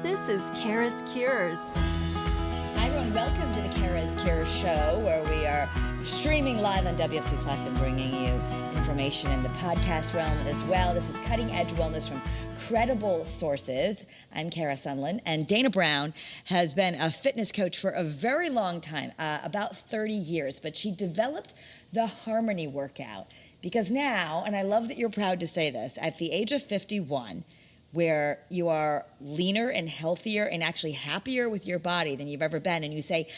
This is CURES. Hi everyone, welcome to the CURES show, where we are streaming live on WFSB Plus and bringing you information in the podcast realm as well. This is cutting edge wellness from credible sources. I'm Kara Sunland, and Dana Brown has been a fitness coach for a very long time, about 30 years, but she developed the Harmony workout because now, and I love that you're proud to say this, at the age of 51, where you are leaner and healthier and actually happier with your body than you've ever been. And you say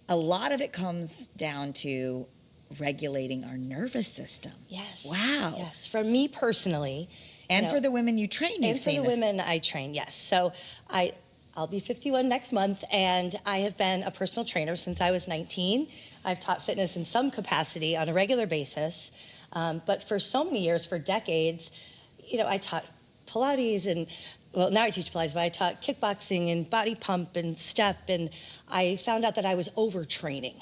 a lot of it comes down to regulating our nervous system. Yes. Wow. Yes. For me personally. And for the women you train. And for the women I train, yes. So I'll be 51 next month, and I have been a personal trainer since I was 19. I've taught fitness in some capacity on a regular basis. But for so many years, for decades, I taught Pilates and, well, now I teach Pilates, but I taught kickboxing and body pump and step, and I found out that I was overtraining.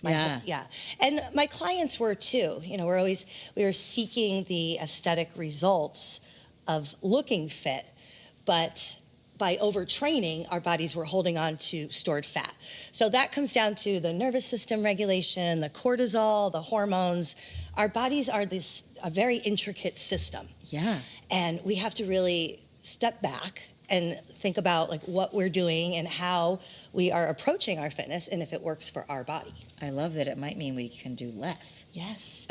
Yeah. And my clients were too. We were seeking the aesthetic results of looking fit, but by overtraining, our bodies were holding on to stored fat. So that comes down to the nervous system regulation, the cortisol, the hormones. Our bodies are a very intricate system. Yeah. And we have to really step back and think about what we're doing and how we are approaching our fitness and if it works for our body. I love that it might mean we can do less. Yes.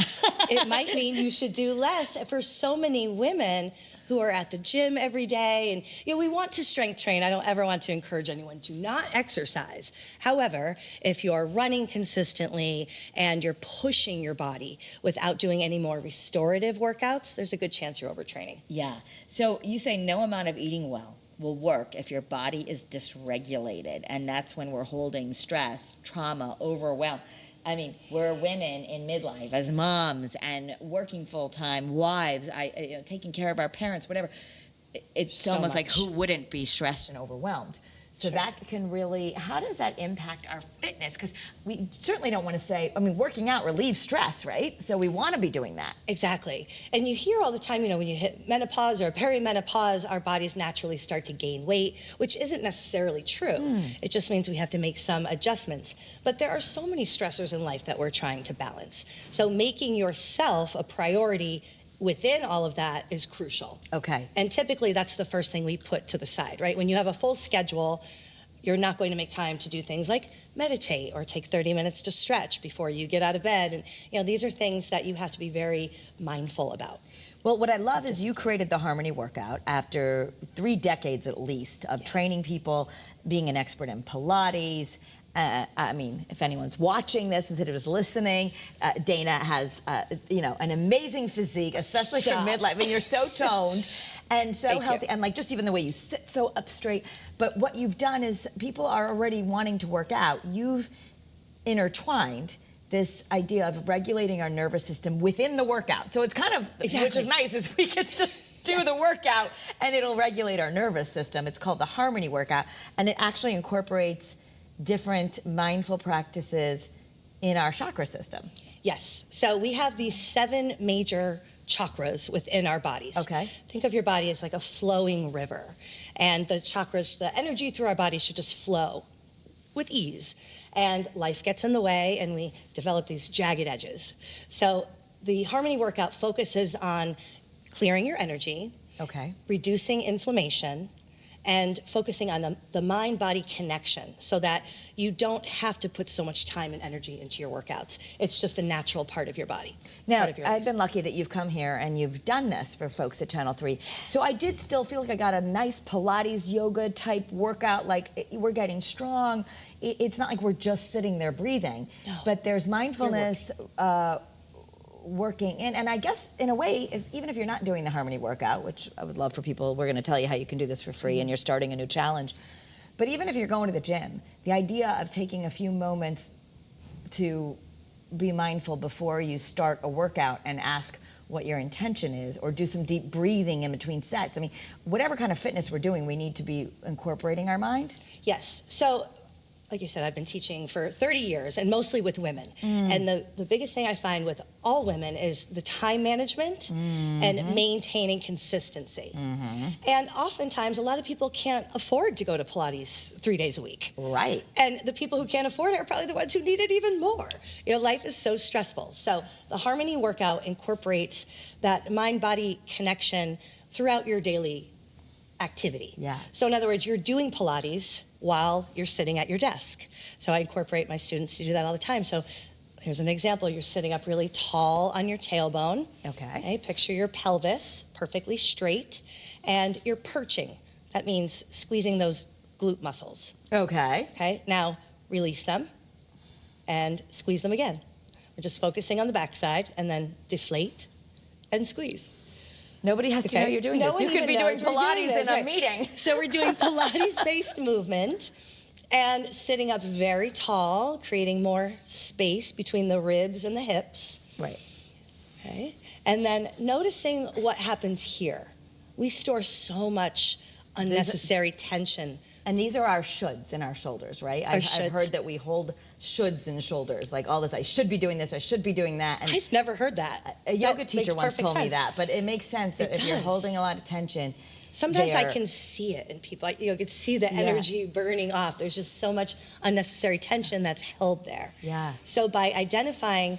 It might mean you should do less. For so many women who are at the gym every day, and we want to strength train. I don't ever want to encourage anyone to not exercise. However, if you're running consistently and you're pushing your body without doing any more restorative workouts, there's a good chance you're overtraining. Yeah. So you say no amount of eating well will work if your body is dysregulated, and that's when we're holding stress, trauma, overwhelm. I mean, we're women in midlife as moms and working full-time wives, taking care of our parents, whatever. It's so almost like who wouldn't be stressed and overwhelmed? So sure. That can really, how does that impact our fitness? Because we certainly don't want to say, working out relieves stress, right? So we want to be doing that. Exactly. And you hear all the time, when you hit menopause or perimenopause, our bodies naturally start to gain weight, which isn't necessarily true. It just means we have to make some adjustments. But there are so many stressors in life that we're trying to balance. So making yourself a priority within all of that is crucial. Okay. And typically that's the first thing we put to the side, right? When you have a full schedule, you're not going to make time to do things like meditate or take 30 minutes to stretch before you get out of bed. And these are things that you have to be very mindful about. Well, what I love is you created the Harmony workout after 3 decades at least of training people, being an expert in Pilates. If anyone's watching this instead of just listening, Dana has, an amazing physique, especially for midlife. You're so toned and so healthy, and just even the way you sit so up straight. But what you've done is people are already wanting to work out. You've intertwined this idea of regulating our nervous system within the workout. So it's kind of, which is nice, is we can just do the workout and it'll regulate our nervous system. It's called the Harmony workout, and it actually incorporates different mindful practices in our chakra system. Yes. So we have these 7 major chakras within our bodies. Okay. Think of your body as like a flowing river. And the chakras, the energy through our bodies should just flow with ease. And life gets in the way and we develop these jagged edges. So the Harmony workout focuses on clearing your energy, reducing inflammation, and focusing on the mind-body connection so that you don't have to put so much time and energy into your workouts. It's just a natural part of your body. Now, I've been lucky that you've come here and you've done this for folks at Channel 3. So I did still feel like I got a nice Pilates yoga type workout, we're getting strong. It's not like we're just sitting there breathing, but there's mindfulness working in, and I guess in a way, even if you're not doing the Harmony workout, which I would love for people, we're going to tell you how you can do this for free and you're starting a new challenge, but even if you're going to the gym, the idea of taking a few moments to be mindful before you start a workout and ask what your intention is, or do some deep breathing in between sets. Whatever kind of fitness we're doing, we need to be incorporating our mind. Yes. So like you said, I've been teaching for 30 years and mostly with women. And the biggest thing I find with all women is the time management and maintaining consistency. And oftentimes, a lot of people can't afford to go to Pilates 3 days a week. Right. And the people who can't afford it are probably the ones who need it even more. You know, life is so stressful. So the Harmony workout incorporates that mind-body connection throughout your daily activity. Yeah. So in other words, you're doing Pilates while you're sitting at your desk. So I incorporate my students to do that all the time. So here's an example. You're sitting up really tall on your tailbone. Okay. Picture your pelvis perfectly straight, and you're perching. That means squeezing those glute muscles. Okay. Okay, now release them and squeeze them again. We're just focusing on the backside, and then deflate and squeeze. Nobody has to know you're doing No this. one You could even be doing knows we're Pilates this, in a right. meeting. So we're doing Pilates-based movement and sitting up very tall, creating more space between the ribs and the hips. Right. Okay, and then noticing what happens here. We store so much unnecessary tension. And these are our shoulds in our shoulders, right? I've shoulds. heard that we hold shoulds in shoulders, like all this, I should be doing this, I should be doing that. And I've never heard that. a yoga That teacher makes once perfect told me sense. that, but it makes sense that It if you're does. holding a lot of tension, Sometimes I they're- can see it in people. You could see the Yeah. energy burning off. There's just so much unnecessary tension that's held there. Yeah. So by identifying,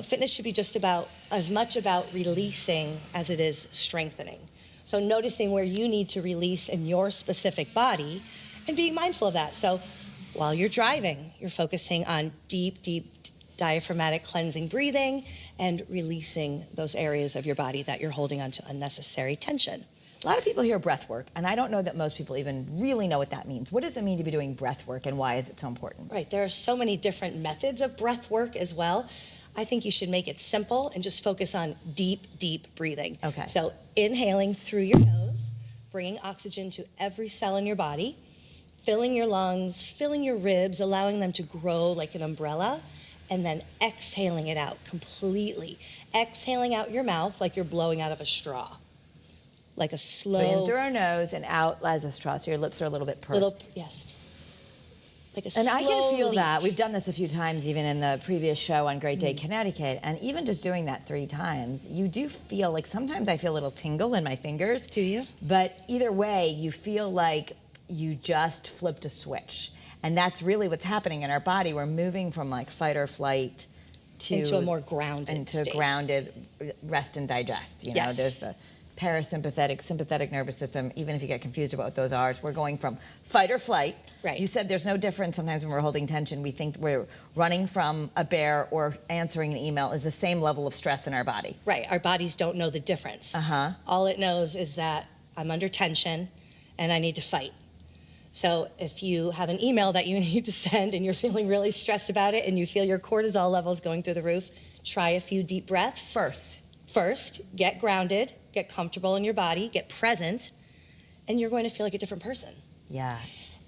fitness should be just about as much about releasing as it is strengthening. So noticing where you need to release in your specific body and being mindful of that. So while you're driving, you're focusing on deep, deep diaphragmatic cleansing breathing and releasing those areas of your body that you're holding onto unnecessary tension. A lot of people hear breath work, and I don't know that most people even really know what that means. What does it mean to be doing breath work, and why is it so important? Right, there are so many different methods of breath work as well. I think you should make it simple and just focus on deep, deep breathing. Okay. So inhaling through your nose, bringing oxygen to every cell in your body, filling your lungs, filling your ribs, allowing them to grow like an umbrella, and then exhaling it out completely. Exhaling out your mouth like you're blowing out of a straw. Like a slow... So in through our nose and out as a straw, so your lips are a little bit pursed. Yes. Like a And I can feel leak. that. We've done this a few times, even in the previous show on Great Day Connecticut. And even just doing that 3 times, you do feel like sometimes I feel a little tingle in my fingers. Do you? But either way, you feel like you just flipped a switch. And that's really what's happening in our body. We're moving from like fight or flight to Into a more grounded into state. grounded rest and digest. You know, Yes. there's the parasympathetic, sympathetic nervous system. Even if you get confused about what those are, we're going from fight or flight. Right. You said there's no difference. Sometimes when we're holding tension, we think we're running from a bear or answering an email is the same level of stress in our body. Right, our bodies don't know the difference. Uh-huh. All it knows is that I'm under tension and I need to fight. So if you have an email that you need to send and you're feeling really stressed about it and you feel your cortisol levels going through the roof, try a few deep breaths. First, get grounded, get comfortable in your body, get present, and you're going to feel like a different person. Yeah.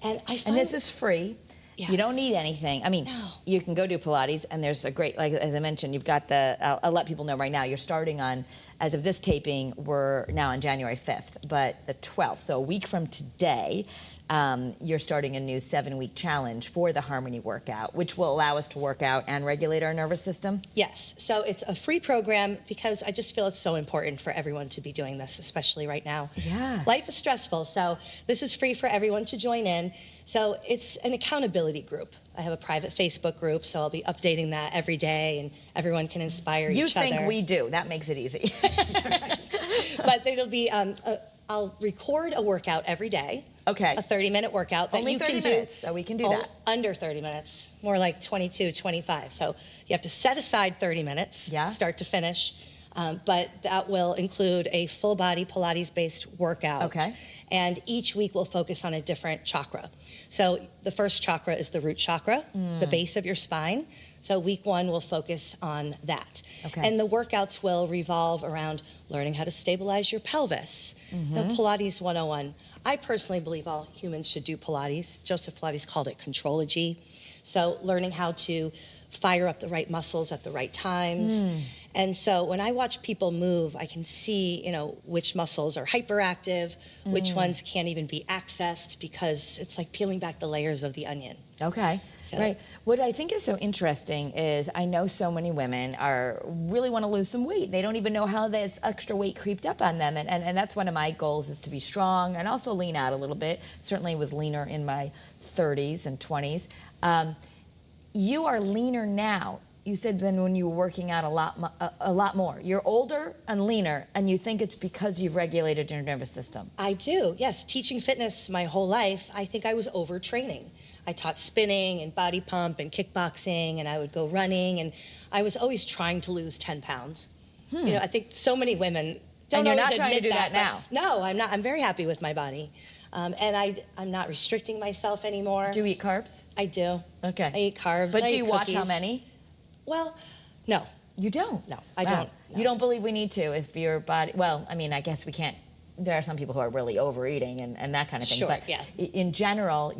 And I find And this is free. Yes. You don't need anything. I mean, No. you can go do Pilates, and there's a great, like as I mentioned, you've got the, I'll let people know right now, you're starting on, as of this taping, we're now on January 5th, but the 12th, so a week from today, you're starting a new 7-week challenge for the Harmony workout, which will allow us to work out and regulate our nervous system. Yes, so it's a free program because I just feel it's so important for everyone to be doing this, especially right now. Yeah. Life is stressful, so this is free for everyone to join in. So it's an accountability group. I have a private Facebook group, so I'll be updating that every day, and everyone can inspire You each other. think we do. That makes it easy. But it'll be, I'll record a workout every day. Okay. A 30-minute workout that Only you 30 can do. minutes, so we can do that. Under 30 minutes, more like 22, 25. So you have to set aside 30 minutes, Yeah. start to finish. But that will include a full body Pilates-based workout. Okay. And each week we'll focus on a different chakra. So the first chakra is the root chakra, the base of your spine. So week 1 we'll focus on that. Okay. And the workouts will revolve around learning how to stabilize your pelvis. Pilates 101. I personally believe all humans should do Pilates. Joseph Pilates called it contrology. So learning how to fire up the right muscles at the right times. And so when I watch people move, I can see, which muscles are hyperactive, which ones can't even be accessed, because it's like peeling back the layers of the onion. Okay, So- right. What I think is so interesting is I know so many women really want to lose some weight. They don't even know how this extra weight creeped up on them. And that's one of my goals, is to be strong and also lean out a little bit. Certainly was leaner in my 30s and 20s. You are leaner now. You said than when you were working out a lot more. You're older and leaner, and you think it's because you've regulated your nervous system. I do, yes. Teaching fitness my whole life, I think I was overtraining. I taught spinning and body pump and kickboxing, and I would go running, and I was always trying to lose 10 pounds. I think so many women don't And you're always not trying to admit do that now. No, I'm not. I'm very happy with my body. And I'm not restricting myself anymore. Do you eat carbs? I do. Okay. I eat carbs. But I do eat you watch how cookies. many? Well, no. You don't? No, I Wow. don't. No. You don't believe we need to if your body, well, I mean, I guess we can't, there are some people who are really overeating and that kind of thing. Sure, but yeah. in general,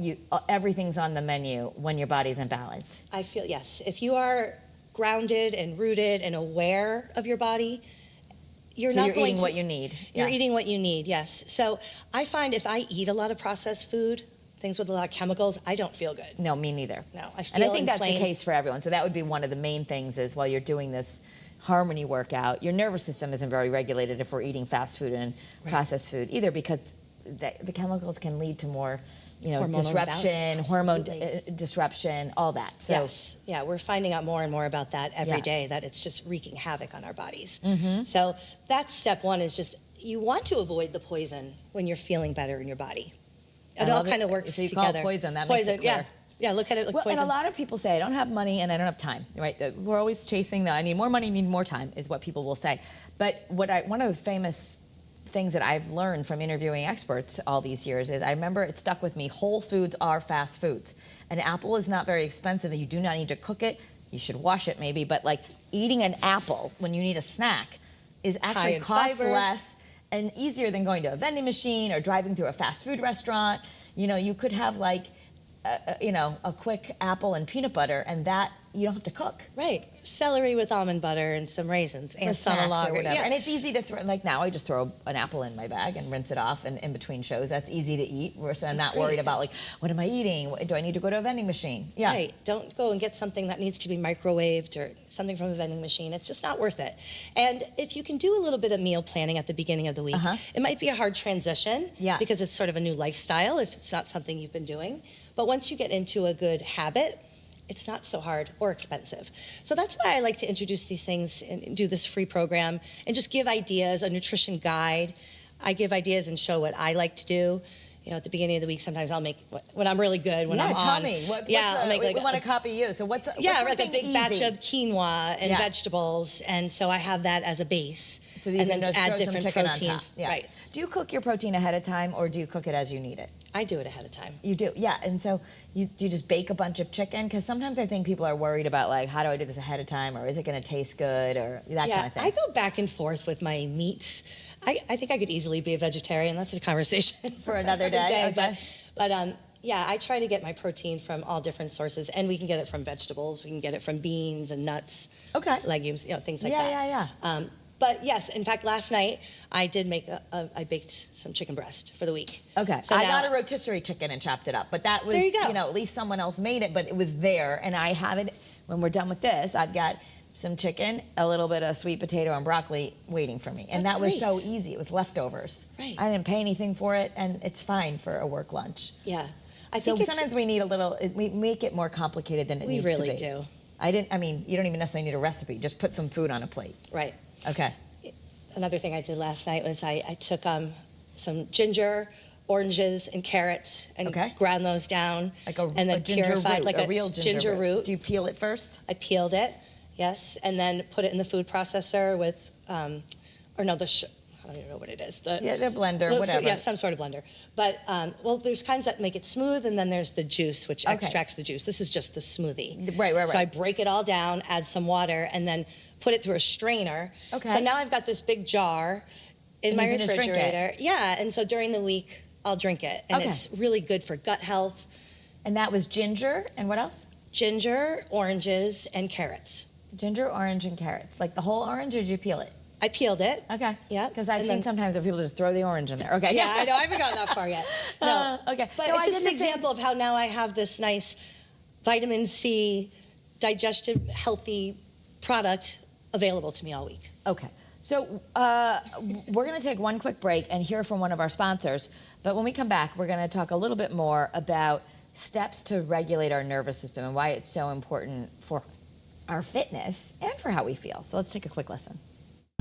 everything's on the menu when your body's in balance. I feel, yes. If you are grounded and rooted and aware of your body, you're So not you're going eating to, what you need. You're Yeah. eating what you need, yes. So I find if I eat a lot of processed food, things with a lot of chemicals, I don't feel good. No, me neither. No, I And I feel think that's the inflamed. case for everyone. So that would be one of the main things, is while you're doing this harmony workout, your nervous system isn't very regulated if we're eating fast food and processed food either, because the chemicals can lead to more, Hormonal disruption, imbalance, hormone absolutely. disruption, all that. So Yes, yeah, we're finding out more and more about that every Yeah. day, that it's just wreaking havoc on our bodies. So that's step one, is just, you want to avoid the poison when you're feeling better in your body. It all love it. kind of works So you call it together. poison, that makes it yeah. clear. Yeah, look at it like Well, poison. and a lot of people say, I don't have money and I don't have time, right? We're always chasing I need more money, I need more time, is what people will say. But one of the famous things that I've learned from interviewing experts all these years is, I remember it stuck with me, whole foods are fast foods. An apple is not very expensive, and you do not need to cook it. You should wash it maybe, but like eating an apple when you need a snack is actually in costs fiber. less and easier than going to a vending machine or driving through a fast food restaurant. You could have like, a quick apple and peanut butter, and that you don't have to cook. Right, celery with almond butter and some raisins and For snacks salad or whatever. Yeah. And it's easy to throw, like now I just throw an apple in my bag and rinse it off and in between shows. That's easy to eat. So I'm not worried great. about like, what am I eating? Do I need to go to a vending machine? Yeah. Right, don't go and get something that needs to be microwaved or something from a vending machine. It's just not worth it. And if you can do a little bit of meal planning at the beginning of the week, it might be a hard transition, Yeah. because it's sort of a new lifestyle if it's not something you've been doing. But once you get into a good habit, it's not so hard or expensive. So that's why I like to introduce these things and do this free program and just give ideas, a nutrition guide. I give ideas and show what I like to do. At the beginning of the week, sometimes I'll make, when I'm really good, when I'm on. Tell me. I'll make we like want to copy you. So what's like a something big batch easy? of quinoa and Yeah. vegetables, and so I have that as a base. So you and can then just add throw some different chicken on top. proteins. Yeah. Right. Do you cook your protein ahead of time, or do you cook it as you need it? I do it ahead of time. You do, yeah. And so do you just bake a bunch of chicken? Because sometimes I think people are worried about like, how do I do this ahead of time, or is it going to taste good, or that kind of thing. I go back and forth with my meats. I think I could easily be a vegetarian. That's a conversation For another day, okay. But I try to get my protein from all different sources, and we can get it from vegetables. We can get it from beans and nuts, Okay. legumes, things like Yeah, that. yeah. But yes, in fact, last night I did make I baked some chicken breast for the week. Okay. So I now- got a rotisserie chicken and chopped it up, but that was, There you go. at least someone else made it, but it was there, and I have it. When we're done with this, I've got some chicken, a little bit of sweet potato and broccoli waiting for me, and That's that was so great. easy. It was leftovers. Right. I didn't pay anything for it, and it's fine for a work lunch. Yeah. I So think sometimes we need we make it more complicated than it We needs really to be. do. You don't even necessarily need a recipe. Just put some food on a plate. Right. Okay. Another thing I did last night was I took some ginger, oranges, and carrots and Okay. ground those down, Like a and then ginger purified root, like a real ginger root. Do you peel it first? I peeled it, yes, and then put it in the food processor with, I don't even know what it is. Yeah, the blender, whatever. Yeah, some sort of blender. But, there's kinds that make it smooth, and then there's the juice, which extracts the juice. This is just the smoothie. Right. So I break it all down, add some water, and then put it through a strainer. Okay. So now I've got this big jar in my you can just drink it. refrigerator. Yeah, and so during the week, I'll drink it. And Okay. it's really good for gut health. And that was ginger, and what else? Ginger, oranges, and carrots. Ginger, orange, and carrots. Like the whole orange, or did you peel it? I peeled it. Okay. Yeah. Because I've seen sometimes where people just throw the orange in there. Okay. Yeah, I know. I haven't gotten that far yet. No. Okay. But No, it's I just did an the same. example of how now I have this nice vitamin C, digestive, healthy product available to me all week. Okay. So we're going to take one quick break and hear from one of our sponsors. But when we come back, we're going to talk a little bit more about steps to regulate our nervous system and why it's so important for our fitness and for how we feel. So let's take a quick listen.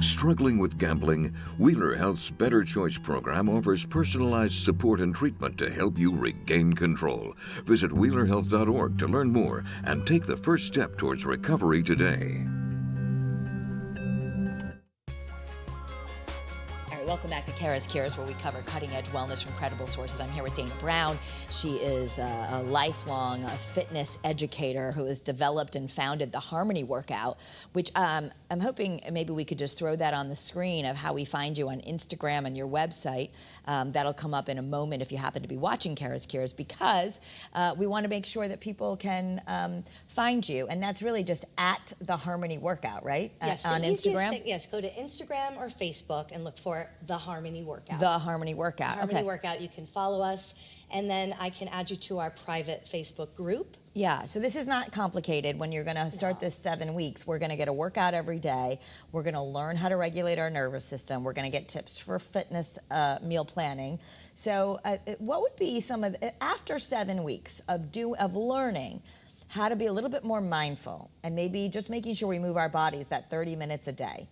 Struggling with gambling? Wheeler Health's Better Choice program offers personalized support and treatment to help you regain control. Visit wheelerhealth.org to learn more and take the first step towards recovery today. Welcome back to CURES, where we cover cutting-edge wellness from credible sources. I'm here with Dana Brown. She is a lifelong fitness educator who has developed and founded the Harmony Workout, which I'm hoping maybe we could just throw that on the screen of how we find you on Instagram and your website. That'll come up in a moment if you happen to be watching CURES, because we want to make sure that people can find you. And that's really just at the Harmony Workout, right? Yes, on the easiest Instagram? thing, yes, go to Instagram or Facebook and look for the Harmony Workout. The Harmony Workout. Harmony Okay. Workout. You can follow us, and then I can add you to our private Facebook group. Yeah, so this is not complicated. When you're going to start this 7 weeks, we're going to get a workout every day. We're going to learn how to regulate our nervous system. We're going to get tips for fitness meal planning. So what would be some of after 7 weeks of learning how to be a little bit more mindful and maybe just making sure we move our bodies that 30 minutes a day?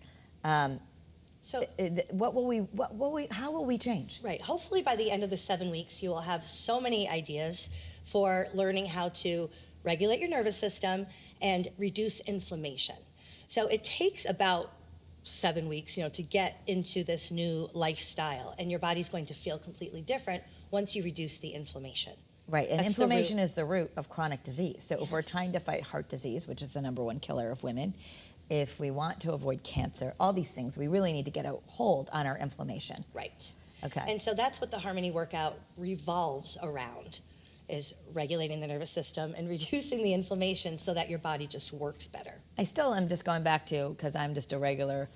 So how will we change? right, hopefully by the end of the 7 weeks, you will have so many ideas for learning how to regulate your nervous system and reduce inflammation. So it takes about 7 weeks, to get into this new lifestyle, and your body's going to feel completely different once you reduce the inflammation. Right, and That's inflammation is the root of chronic disease. So if we're trying to fight heart disease, which is the #1 killer of women, if we want to avoid cancer, all these things, we really need to get a hold on our inflammation. Right. Okay. And so that's what the Harmony Workout revolves around, is regulating the nervous system and reducing the inflammation so that your body just works better. I still am just going back to, because I'm just a regular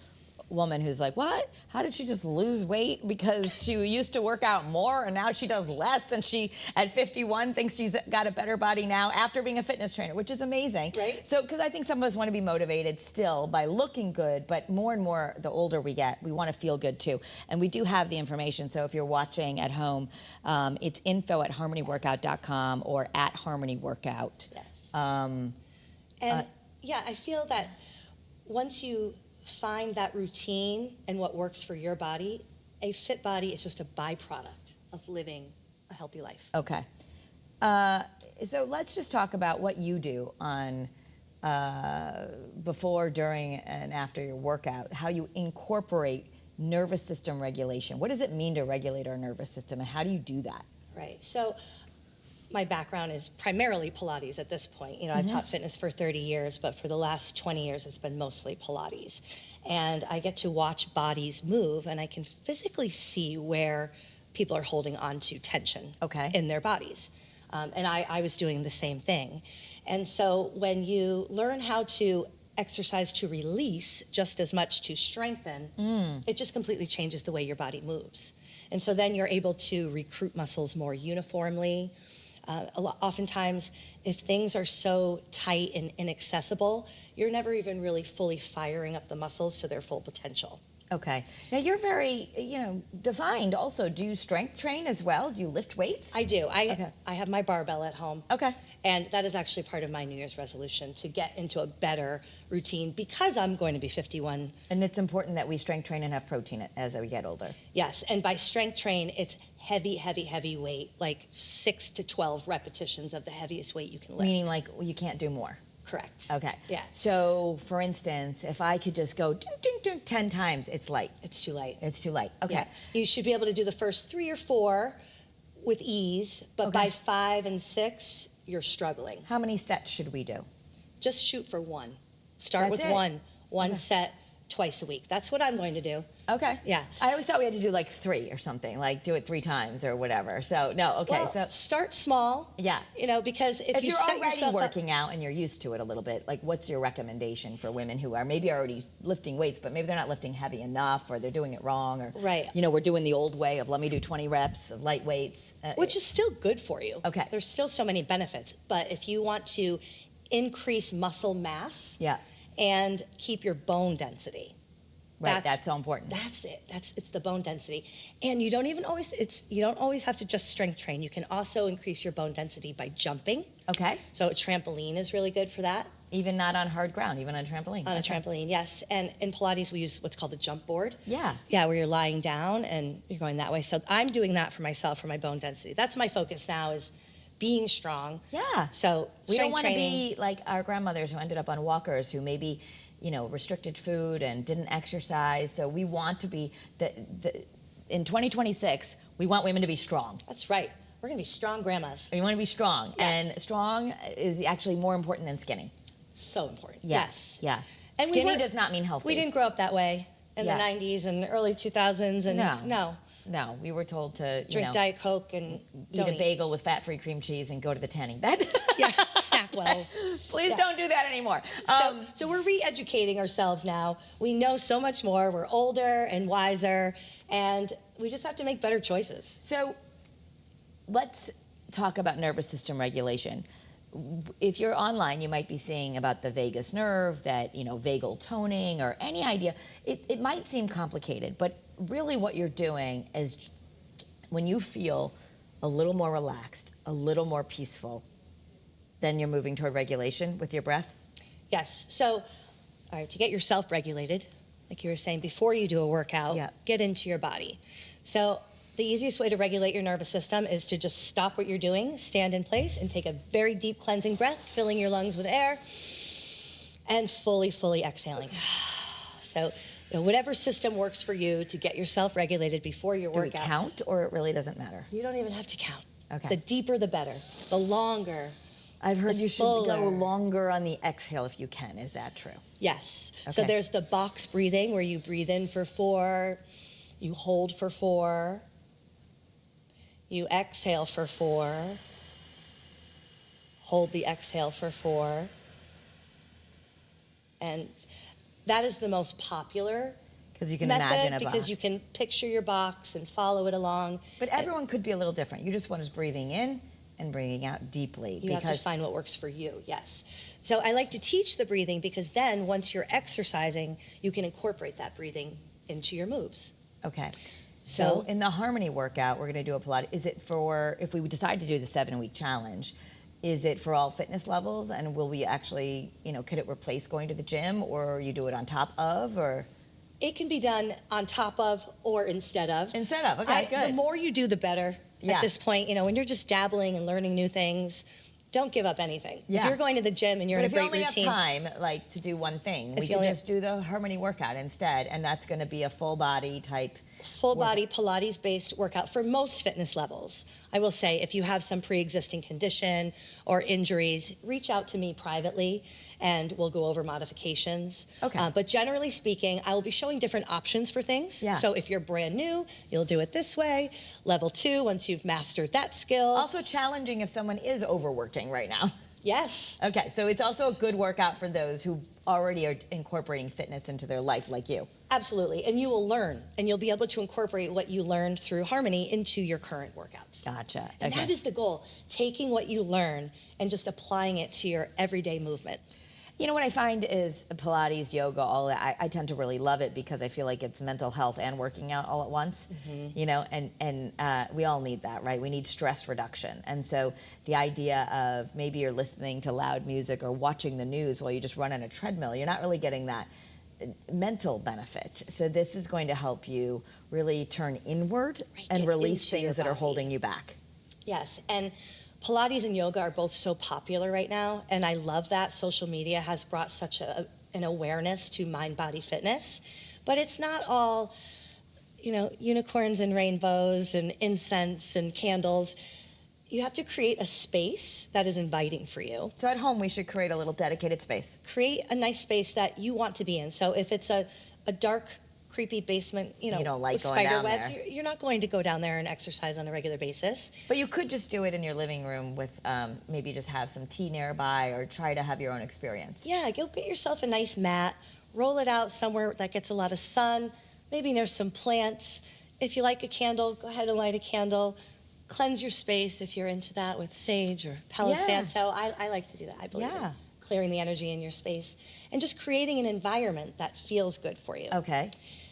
woman who's like, what? How did she just lose weight? Because she used to work out more and now she does less, and she, at 51, thinks she's got a better body now after being a fitness trainer, which is amazing. Right. So, because I think some of us want to be motivated still by looking good, but more and more, the older we get, we want to feel good too. And we do have the information, so if you're watching at home, it's info@harmonyworkout.com or @harmonyworkout. Yes. Yeah, I feel that once you find that routine and what works for your body, a fit body is just a byproduct of living a healthy life. Okay. So let's just talk about what you do on before, during, and after your workout, how you incorporate nervous system regulation. What does it mean to regulate our nervous system, and how do you do that? Right. So my background is primarily Pilates at this point. I've taught fitness for 30 years, but for the last 20 years, it's been mostly Pilates. And I get to watch bodies move, and I can physically see where people are holding on to tension in their bodies. And I was doing the same thing. And so when you learn how to exercise to release just as much to strengthen, it just completely changes the way your body moves. And so then you're able to recruit muscles more uniformly. Oftentimes, if things are so tight and inaccessible, you're never even really fully firing up the muscles to their full potential. Okay. Now you're very, defined also. Do you strength train as well? Do you lift weights? I do. I have my barbell at home. Okay. And that is actually part of my New Year's resolution, to get into a better routine because I'm going to be 51. And it's important that we strength train and have protein as we get older. Yes, and by strength train, it's heavy, heavy, heavy weight, like 6 to 12 repetitions of the heaviest weight you can lift. Meaning like you can't do more. Correct. Okay. Yeah. So, for instance, if I could just go 10 times, it's light. It's too light. It's too light. Okay. Yeah. You should be able to do the first 3 or 4 with ease, but by 5 and 6, you're struggling. How many sets should we do? Just shoot for 1. Start That's with it? 1 set twice a week. That's what I'm going to do. Okay. Yeah. I always thought we had to do like 3 or something, like do it 3 times or whatever. So no, okay. Well, So start small. yeah. You know, because if you you're set already yourself working out and you're used to it a little bit, like what's your recommendation for women who are maybe already lifting weights, but maybe they're not lifting heavy enough, or they're doing it wrong, or Right. you know, we're doing the old way of let me do 20 reps of light weights, which is still good for you. Okay. There's still so many benefits, but if you want to increase muscle mass yeah, and keep your bone density. right. That's so important. That's it. It's the bone density. And you don't always have to just strength train. You can also increase your bone density by jumping. Okay. So a trampoline is really good for that. Even not on hard ground, even on a trampoline. On a Okay. trampoline, yes. And in Pilates, we use what's called the jump board. Yeah. Yeah, where you're lying down and you're going that way. So I'm doing that for myself, for my bone density. That's my focus now, is being strong. Yeah. So we don't strength want to training. be like our grandmothers who ended up on walkers, who maybe, you know, restricted food and didn't exercise. So we want to be in 2026, we want women to be strong. That's right. We're going to be strong grandmas. We want to be strong, Yes. and strong is actually more important than skinny. So important. Yes. Yeah. And Skinny weren't- does not mean healthy. We didn't grow up that way in Yeah. the 90s and early 2000s. And No, we were told to drink Diet Coke and eat don't a bagel with fat-free cream cheese and go to the tanning bed. Yeah, snack wells. Please Yeah. don't do that anymore. So we're re-educating ourselves now. We know so much more. We're older and wiser, and we just have to make better choices. So let's talk about nervous system regulation. If you're online, you might be seeing about the vagus nerve, that, you know, vagal toning, or any idea. It might seem complicated, but really what you're doing is when you feel a little more relaxed, a little more peaceful, then you're moving toward regulation with your breath. Yes. So, all right, to get yourself regulated, like you were saying, before you do a workout, Yeah. get into your body. So the easiest way to regulate your nervous system is to just stop what you're doing, stand in place, and take a very deep cleansing breath, filling your lungs with air, and fully exhaling. So, you know, whatever system works for you to get yourself regulated before your Do we workout. count, or it really doesn't matter? You don't even have to count. Okay. The deeper, the better. The longer. I've heard The you should go fuller. longer on the exhale if you can. Is that true? Yes. So Okay. there's the box breathing, where you breathe in for 4, you hold for 4, you exhale for 4, hold the exhale for 4. And that is the most popular Because you can method, imagine a because box. you can picture your box and follow it along. But everyone could be a little different. You just want us breathing in and breathing out deeply. You have to find what works for you, yes. So I like to teach the breathing, because then once you're exercising, you can incorporate that breathing into your moves. Okay. So- So in the harmony workout, we're going to do a Pilates. Is it for, if we decide to do the 7-week challenge, is it for all fitness levels? And will we actually, you know, could it replace going to the gym, or you do it on top of, or? It can be done on top of or instead of. Instead of, okay, good. The more you do, the better. Yeah. At this point, you know, when you're just dabbling and learning new things, don't give up anything. Yeah. If you're going to the gym and you're But in if a you great only routine, have time, like, to do one thing, we you can only just do the harmony workout instead, and that's going to be a full body type. full body Pilates-based workout for most fitness levels. I will say, if you have some pre-existing condition or injuries, reach out to me privately and we'll go over modifications. Okay. But generally speaking, I will be showing different options for things. Yeah. So if you're brand new, you'll do it this way. Level 2, once you've mastered that skill. Also challenging if someone is overworking right now. Yes. Okay, so it's also a good workout for those who already are incorporating fitness into their life, like you. Absolutely. And you will learn, and you'll be able to incorporate what you learned through harmony into your current workouts. Gotcha. And that is the goal, taking what you learn and just applying it to your everyday movement. You know what I find is Pilates, yoga, all that. I tend to really love it because I feel like it's mental health and working out all at once. You know, and we all need that, right? We need stress reduction. And so the idea of maybe you're listening to loud music or watching the news while you just run on a treadmill, you're not really getting that mental benefit. So this is going to help you really turn inward and get release into your things that are body. holding you back. Yes, and Pilates and yoga are both so popular right now, and I love that. Social media has brought such an awareness to mind-body fitness, but it's not all, you know, unicorns and rainbows and incense and candles. You have to create a space that is inviting for you. So at home, we should create a little dedicated space. Create a nice space that you want to be in. So if it's a a dark, creepy basement, You don't like with going spider down webs, there. you're not going to go down there and exercise on a regular basis. But you could just do it in your living room with maybe just have some tea nearby or try to have your own experience. Yeah, go get yourself a nice mat, roll it out somewhere that gets a lot of sun, maybe near some plants. If you like a candle, go ahead and light a candle. Cleanse your space if you're into that with sage or Palo Santo. I like to do that. I believe in clearing the energy in your space and just creating an environment that feels good for you. Okay.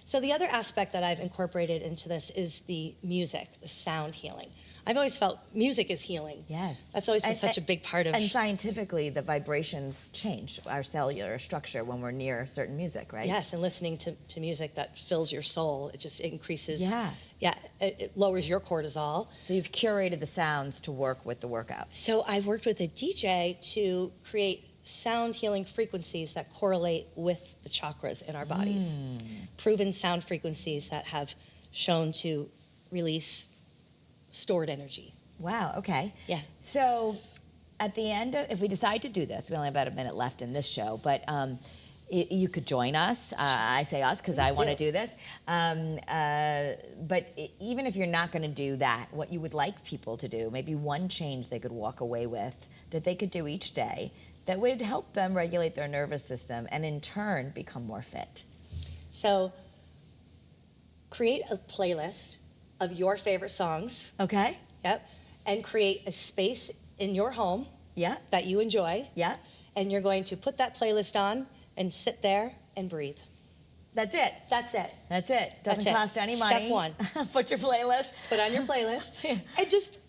So the other aspect that I've incorporated into this is the music, the sound healing. I've always felt music is healing. Yes. That's always been such a big part of... And scientifically, the vibrations change our cellular structure when we're near certain music, right? Yes, and listening to music that fills your soul, it just increases... Yeah. Yeah, it lowers your cortisol. So you've curated the sounds to work with the workout. So I've worked with a DJ to create sound healing frequencies that correlate with the chakras in our bodies. Proven sound frequencies that have shown to release stored energy. Wow, okay. Yeah. So at the end of, if we decide to do this, we only have about a minute left in this show, but you could join us. I say us because I want to do this. But even if you're not going to do that, what you would like people to do, maybe one change they could walk away with that they could do each day that would help them regulate their nervous system and in turn become more fit. So create a playlist of your favorite songs. Okay. Yep. And create a space in your home that you enjoy. Yeah. And you're going to put that playlist on and sit there and breathe. That's it. That's it. That's it. Doesn't That's it. cost any money. Step one. Put your playlist. Put on your playlist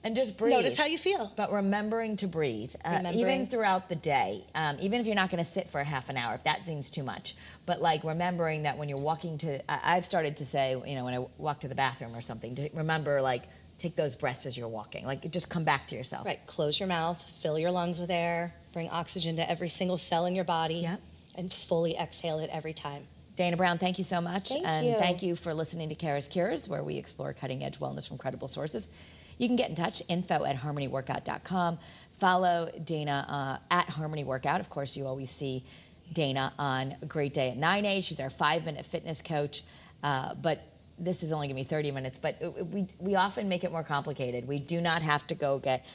and just breathe. notice how you feel. But remembering to breathe, even throughout the day, even if you're not going to sit for a half an hour, if that seems too much. But like remembering that when you're walking to, I've started to say, when I walk to the bathroom or something, to remember like take those breaths as you're walking. Like just come back to yourself. Right. Close your mouth, fill your lungs with air, bring oxygen to every single cell in your body, and fully exhale it every time. Dana Brown, thank you so much. Thank you. Thank you for listening to CURES, where we explore cutting-edge wellness from credible sources. You can get in touch, info@harmonyworkout.com. Follow Dana at Harmony Workout. Of course, you always see Dana on a Great Day at 9 She's our 5-minute fitness coach. But this is only going to be 30 minutes, but we often make it more complicated. We do not have to go get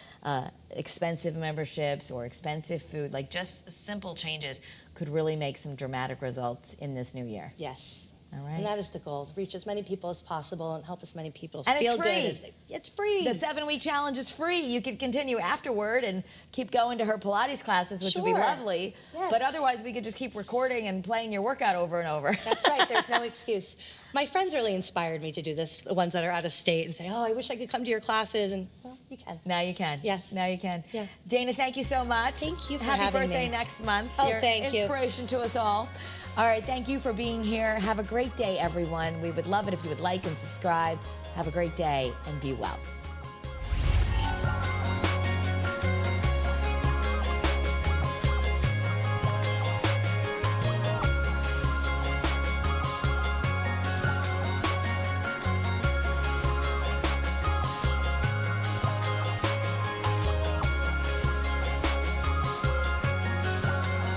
expensive memberships or expensive food. Like just simple changes could really make some dramatic results in this new year. Yes. All right. And that is the goal, reach as many people as possible and help as many people And feel it's free. good as they... It's free. The 7-week challenge is free. You could continue afterward and keep going to her Pilates classes, which would be lovely. Yes. But otherwise, we could just keep recording and playing your workout over and over. That's right. There's no excuse. My friends really inspired me to do this, the ones that are out of state, and say, oh, I wish I could come to your classes. And, well, you can. Now you can. Yes. Now you can. Yeah. Dana, thank you so much. Thank you for Happy having birthday me. next month. Oh, You're thank you. inspiration to us all. All right, thank you for being here. Have a great day, everyone. We would love it if you would like and subscribe. Have a great day and be well.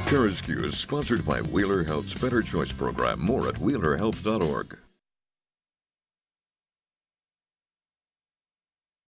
CURES is sponsored by Wheeler Health's Better Choice program. More at wheelerhealth.org.